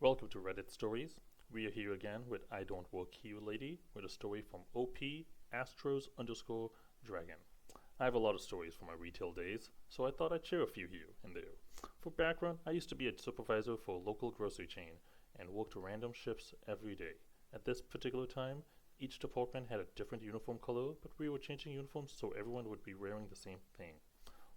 Welcome to Reddit Stories. We are here again with Idontworkherelady with a story from OP Astros_Dragon. I have a lot of stories from my retail days, so I thought I'd share a few here and there. For background, I used to be a supervisor for a local grocery chain and worked random shifts every day. At this particular time, each department had a different uniform color, but we were changing uniforms so everyone would be wearing the same thing.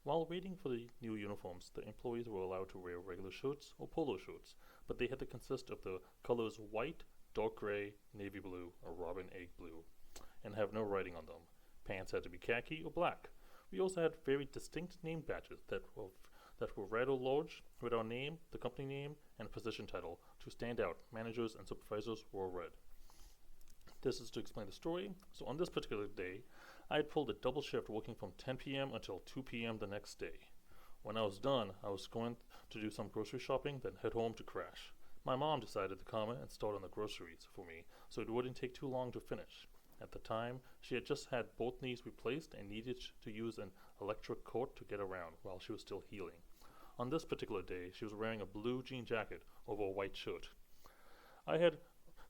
While waiting for the new uniforms, the employees were allowed to wear regular shirts or polo shirts, but they had to consist of the colors white, dark gray, navy blue, or robin egg blue, and have no writing on them. Pants had to be khaki or black. We also had very distinct name badges that were red or large with our name, the company name, and position title. To stand out, managers and supervisors wore red. This is to explain the story. So on this particular day, I had pulled a double shift working from 10 p.m. until 2 p.m. the next day. When I was done, I was going to do some grocery shopping, then head home to crash. My mom decided to come and start on the groceries for me, so it wouldn't take too long to finish. At the time, she had just had both knees replaced and needed to use an electric cord to get around while she was still healing. On this particular day, she was wearing a blue jean jacket over a white shirt. I had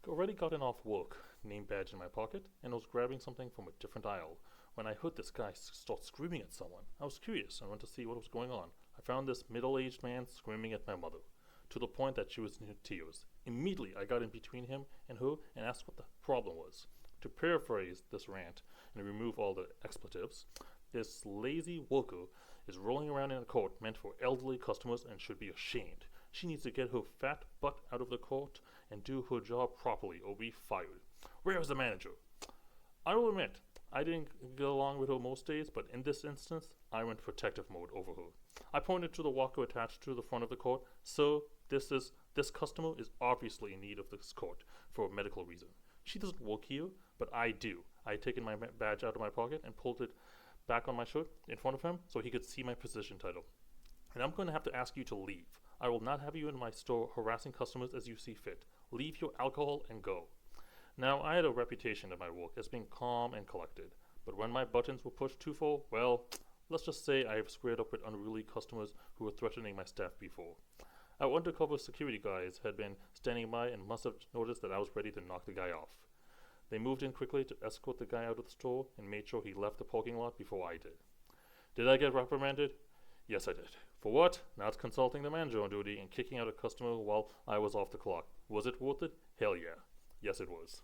already gotten off work, name badge in my pocket, and was grabbing something from a different aisle when I heard this guy start screaming at someone. I was curious and went to see what was going on. I found this middle-aged man screaming at my mother, to the point that she was in tears. Immediately, I got in between him and her and asked what the problem was. To paraphrase this rant and remove all the expletives, this lazy worker is rolling around in a cart meant for elderly customers and should be ashamed. She needs to get her fat butt out of the cart and do her job properly or be fired. Where is the manager? I will admit, I didn't get along with her most days, but in this instance, I went protective mode over her. I pointed to the walker attached to the front of the cart. Sir, this customer is obviously in need of this cart for a medical reason. She doesn't work here, but I do. I had taken my badge out of my pocket and pulled it back on my shirt in front of him so he could see my position title. And I'm going to have to ask you to leave. I will not have you in my store harassing customers as you see fit. Leave your alcohol and go. Now, I had a reputation at my work as being calm and collected, but when my buttons were pushed too far, well, let's just say I have squared up with unruly customers who were threatening my staff before. Our undercover security guys had been standing by and must have noticed that I was ready to knock the guy off. They moved in quickly to escort the guy out of the store and made sure he left the parking lot before I did. Did I get reprimanded? Yes, I did. For what? Not consulting the manager on duty and kicking out a customer while I was off the clock. Was it worth it? Hell yeah. Yes, it was.